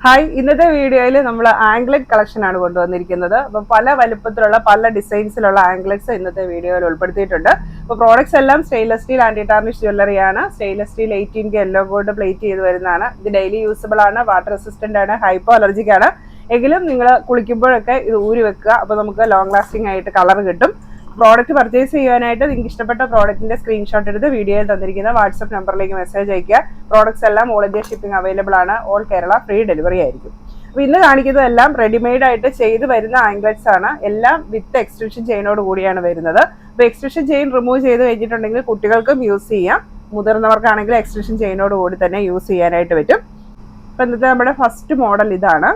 Hi, ഇന്നത്തെ വീഡിയോയിൽ നമ്മൾ ആംഗ്ലറ്റ് കളക്ഷൻ ആണ് കൊണ്ടുവന്നിരിക്കുന്നത്. അപ്പം പല വലുപ്പത്തിലുള്ള പല ഡിസൈൻസിലുള്ള ആംഗ്ലറ്റ്സ് ഇന്നത്തെ വീഡിയോയിൽ ഉൾപ്പെടുത്തിയിട്ടുണ്ട്. അപ്പോൾ പ്രോഡക്ട്സ് എല്ലാം സ്റ്റെയിൻലെസ് സ്റ്റീൽ ആന്റി ടാർണിഷ് ജ്വല്ലറിയാണ്. Stainless steel 18K yellow gold plate ചെയ്ത് വരുന്നതാണ്. ഇത് ഡെയിലി യൂസബിൾ ആണ്, വാട്ടർ റെസിസ്റ്റന്റ് ആണ്, ഹൈപ്പോ അലർജിക് ആണ്. എങ്കിലും നിങ്ങൾ കുളിക്കുമ്പോഴൊക്കെ ഇത് ഊരി വെക്കുക. അപ്പോൾ നമുക്ക് ലോങ് ലാസ്റ്റിംഗ് ആയിട്ട് കളർ കിട്ടും. പ്രോഡക്റ്റ് പർച്ചേസ് ചെയ്യാനായിട്ട് നിങ്ങൾക്ക് ഇഷ്ടപ്പെട്ട പ്രോഡക്റ്റിന്റെ സ്ക്രീൻഷോട്ട് എടുത്ത് വീഡിയോയിൽ തന്നിരിക്കുന്ന വാട്സ്ആപ്പ് നമ്പറിലേക്ക് മെസ്സേജ് അയക്കുക. പ്രോഡക്ട്സ് എല്ലാം ഓൾ ഇന്ത്യ ഷിപ്പിംഗ് അവൈലബിൾ ആണ്. ഓൾ കേരള ഫ്രീ ഡെലിവറി ആയിരിക്കും. അപ്പോൾ ഇന്ന് കാണിക്കുന്നതെല്ലാം റെഡിമെയ്ഡ് ആയിട്ട് ചെയ്ത് വരുന്ന ആംഗ്ലറ്റ്സ് ആണ്. എല്ലാം വിത്ത് എക്സ്റ്റൻഷൻ ചെയിനോട് കൂടിയാണ് വരുന്നത്. അപ്പോൾ എക്സ്റ്റൻഷൻ ചെയിൻ റിമൂവ് ചെയ്ത് കഴിഞ്ഞിട്ടുണ്ടെങ്കിൽ കുട്ടികൾക്കും യൂസ് ചെയ്യാം, മുതിർന്നവർക്കാണെങ്കിൽ എക്സ്റ്റൻഷൻ ചെയിനോട് കൂടി തന്നെ യൂസ് ചെയ്യാനായിട്ട് പറ്റും. അപ്പോൾ ഇന്നത്തെ നമ്മുടെ ഫസ്റ്റ് മോഡൽ ഇതാണ്.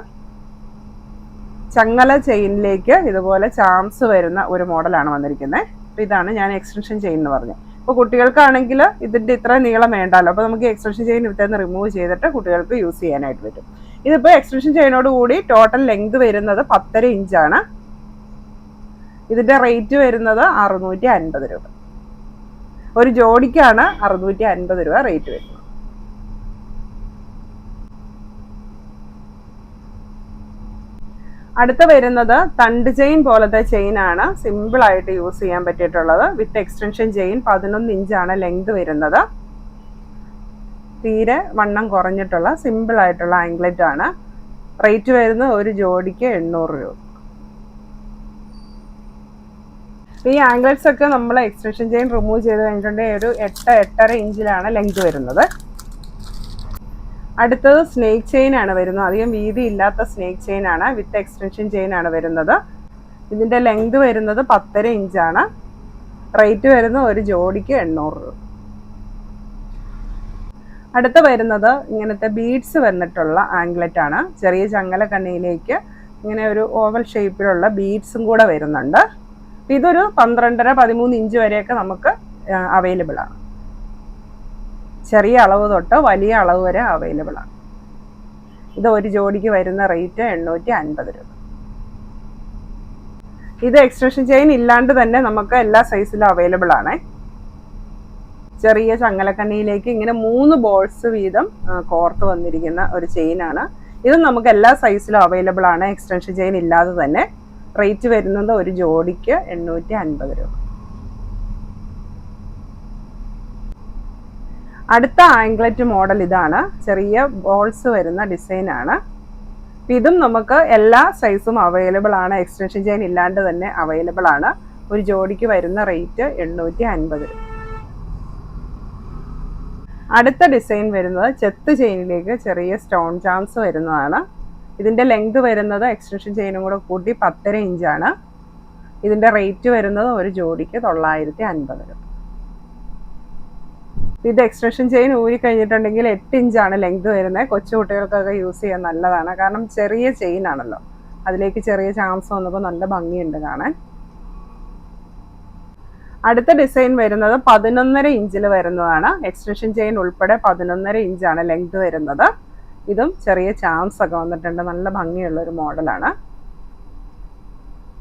ചങ്ങല ചെയിനിലേക്ക് ഇതുപോലെ ചാംസ് വരുന്ന ഒരു മോഡലാണ് വന്നിരിക്കുന്നത്. അപ്പോൾ ഇതാണ് ഞാൻ എക്സ്റ്റൻഷൻ ചെയിൻ എന്ന് പറഞ്ഞത്. അപ്പോൾ കുട്ടികൾക്കാണെങ്കിൽ ഇതിൻ്റെ ഇത്ര നീളം വേണ്ടല്ലോ, അപ്പോൾ നമുക്ക് എക്സ്റ്റൻഷൻ ചെയിൻ ഇവിടുന്ന് റിമൂവ് ചെയ്തിട്ട് കുട്ടികൾക്ക് യൂസ് ചെയ്യാനായിട്ട് പറ്റും. ഇതിപ്പോൾ എക്സ്റ്റൻഷൻ ചെയിനോട് കൂടി ടോട്ടൽ ലെങ്ത് വരുന്നത് 10.5 ഇഞ്ചാണ്. ഇതിൻ്റെ റേറ്റ് വരുന്നത് 650 രൂപ. ഒരു ജോഡിക്കാണ് 650 രൂപ റേറ്റ് വരുന്നത്. അടുത്ത വരുന്നത് തണ്ട് ചെയിൻ പോലത്തെ ചെയിനാണ്. സിമ്പിൾ ആയിട്ട് യൂസ് ചെയ്യാൻ പറ്റിയിട്ടുള്ളത്. വിത്ത് എക്സ്റ്റൻഷൻ ചെയിൻ 11 ഇഞ്ചാണ് ലെങ്ത് വരുന്നത്. തീരെ വണ്ണം കുറഞ്ഞിട്ടുള്ള സിമ്പിൾ ആയിട്ടുള്ള ആംഗ്ലറ്റ് ആണ്. റേറ്റ് വരുന്നത് ഒരു ജോഡിക്ക് 800 രൂപ. ഈ ആംഗ്ലറ്റ്സ് ഒക്കെ നമ്മൾ എക്സ്റ്റൻഷൻ ചെയിൻ റിമൂവ് ചെയ്ത് കഴിഞ്ഞിട്ടുണ്ടെങ്കിൽ ഒരു 8-8.5 ഇഞ്ചിലാണ് ലെങ്ത് വരുന്നത്. അടുത്തത് സ്നേക്ക് ചെയിൻ ആണ് വരുന്നത്. അധികം വീതി ഇല്ലാത്ത സ്നേക്ക് ചെയിൻ ആണ്. വിത്ത് എക്സ്റ്റൻഷൻ ചെയിൻ ആണ് വരുന്നത്. ഇതിൻ്റെ ലെങ്ത് വരുന്നത് 10.5 ഇഞ്ചാണ്. റേറ്റ് വരുന്നത് ഒരു ജോഡിക്ക് 800 രൂപ. അടുത്ത വരുന്നത് ഇങ്ങനത്തെ ബീഡ്സ് വന്നിട്ടുള്ള ആംഗ്ലറ്റ് ആണ്. ചെറിയ ചങ്ങല കണ്ണിയിലേക്ക് ഇങ്ങനെ ഒരു ഓവൽ ഷേപ്പിലുള്ള ബീഡ്സും കൂടെ വരുന്നുണ്ട്. ഇതൊരു 12.5-13 ഇഞ്ച് വരെയൊക്കെ നമുക്ക് അവൈലബിൾ ആണ്. ചെറിയ അളവ് തൊട്ട് വലിയ അളവ് വരെ അവൈലബിൾ ആണ്. ഇത് ഒരു ജോഡിക്ക് വരുന്ന റേറ്റ് 850 രൂപ. ഇത് എക്സ്റ്റൻഷൻ ചെയിൻ ഇല്ലാണ്ട് തന്നെ നമുക്ക് എല്ലാ സൈസിലും അവൈലബിൾ ആണ്. ചെറിയ ചങ്ങലക്കണ്ണിയിലേക്ക് ഇങ്ങനെ 3 ബോൾസ് വീതം കോർത്ത് വന്നിരിക്കുന്ന ഒരു ചെയിനാണ്. ഇത് നമുക്ക് എല്ലാ സൈസിലും അവൈലബിൾ ആണ്, എക്സ്റ്റൻഷൻ ചെയിൻ ഇല്ലാതെ തന്നെ. റേറ്റ് വരുന്നത് ഒരു ജോഡിക്ക് 850 രൂപ. അടുത്ത ആംഗ്ലറ്റ് മോഡൽ ഇതാണ്. ചെറിയ ബോൾസ് വരുന്ന ഡിസൈനാണ്. ഇതും നമുക്ക് എല്ലാ സൈസും അവൈലബിൾ ആണ്, എക്സ്റ്റൻഷൻ ചെയിൻ ഇല്ലാണ്ട് തന്നെ അവൈലബിൾ ആണ്. ഒരു ജോഡിക്ക് വരുന്ന റേറ്റ് 850 രൂപ. അടുത്ത ഡിസൈൻ വരുന്നത് ചെത്ത് ചെയിനിലേക്ക് ചെറിയ സ്റ്റോൺ ചാംസ് വരുന്നതാണ്. ഇതിൻ്റെ ലെങ്ത് വരുന്നത് എക്സ്റ്റൻഷൻ ചെയിനും കൂടെ കൂട്ടി 10.5 ഇഞ്ചാണ്. ഇതിൻ്റെ റേറ്റ് വരുന്നത് ഒരു ജോഡിക്ക് 950 രൂപ. ഇത് എക്സ്റ്റൻഷൻ ചെയിൻ ഊരി കഴിഞ്ഞിട്ടുണ്ടെങ്കിൽ 8 ഇഞ്ചാണ് ലെങ്ത് വരുന്നത്. കൊച്ചു കുട്ടികൾക്കൊക്കെ യൂസ് ചെയ്യാൻ നല്ലതാണ്. കാരണം ചെറിയ ചെയിൻ ആണല്ലോ, അതിലേക്ക് ചെറിയ ചാംസ് വന്നപ്പോൾ നല്ല ഭംഗിയുണ്ട് കാണാൻ. അടുത്ത ഡിസൈൻ വരുന്നത് 11.5 ഇഞ്ചിൽ വരുന്നതാണ്. എക്സ്റ്റൻഷൻ ചെയിൻ ഉൾപ്പെടെ 11.5 ഇഞ്ചാണ് ലെങ്ത് വരുന്നത്. ഇതും ചെറിയ ചാംസ് ഒക്കെ വന്നിട്ടുണ്ട്. നല്ല ഭംഗിയുള്ള ഒരു മോഡലാണ്.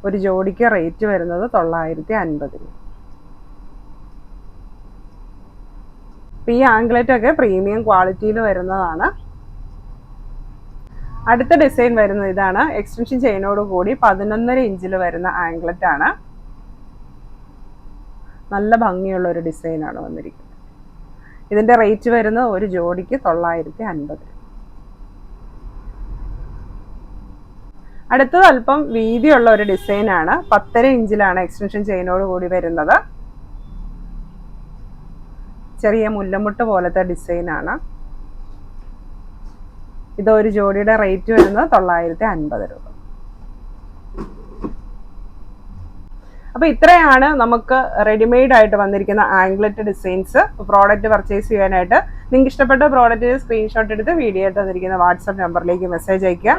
ഒരു ജോഡിക്ക് റേറ്റ് വരുന്നത് 950 രൂപ. ഈ ആംഗ്ലറ്റ് ഒക്കെ പ്രീമിയം ക്വാളിറ്റിയിൽ വരുന്നതാണ്. അടുത്ത ഡിസൈൻ വരുന്നത് ഇതാണ്. എക്സ്റ്റൻഷൻ ചെയിനോട് കൂടി 11.5 ഇഞ്ചിൽ വരുന്ന ആംഗ്ലറ്റ് ആണ്. നല്ല ഭംഗിയുള്ള ഒരു ഡിസൈനാണ് വന്നിരിക്കുന്നത്. ഇതിൻ്റെ റേറ്റ് വരുന്നത് ഒരു ജോഡിക്ക് 950 രൂപ. അടുത്തത് അല്പം വീതിയുള്ള ഒരു ഡിസൈനാണ്. 10.5 ഇഞ്ചിലാണ് എക്സ്റ്റൻഷൻ ചെയിനോട് കൂടി വരുന്നത്. ചെറിയ മുല്ലമുട്ട് പോലത്തെ ഡിസൈനാണ്. ഇത് ഒരു ജോഡിയുടെ റേറ്റ് വരുന്നത് 950 രൂപ. അപ്പോൾ ഇത്രയാണ് നമുക്ക് റെഡിമെയ്ഡ് ആയിട്ട് വന്നിരിക്കുന്ന ആംഗ്ലറ്റ് ഡിസൈൻസ്. പ്രോഡക്റ്റ് പർച്ചേസ് ചെയ്യാനായിട്ട് നിങ്ങൾക്ക് ഇഷ്ടപ്പെട്ട പ്രോഡക്റ്റിന് സ്ക്രീൻഷോട്ട് എടുത്ത് വീഡിയോ തന്നിരിക്കുന്ന വാട്സാപ്പ് നമ്പറിലേക്ക് മെസ്സേജ് അയയ്ക്കുക.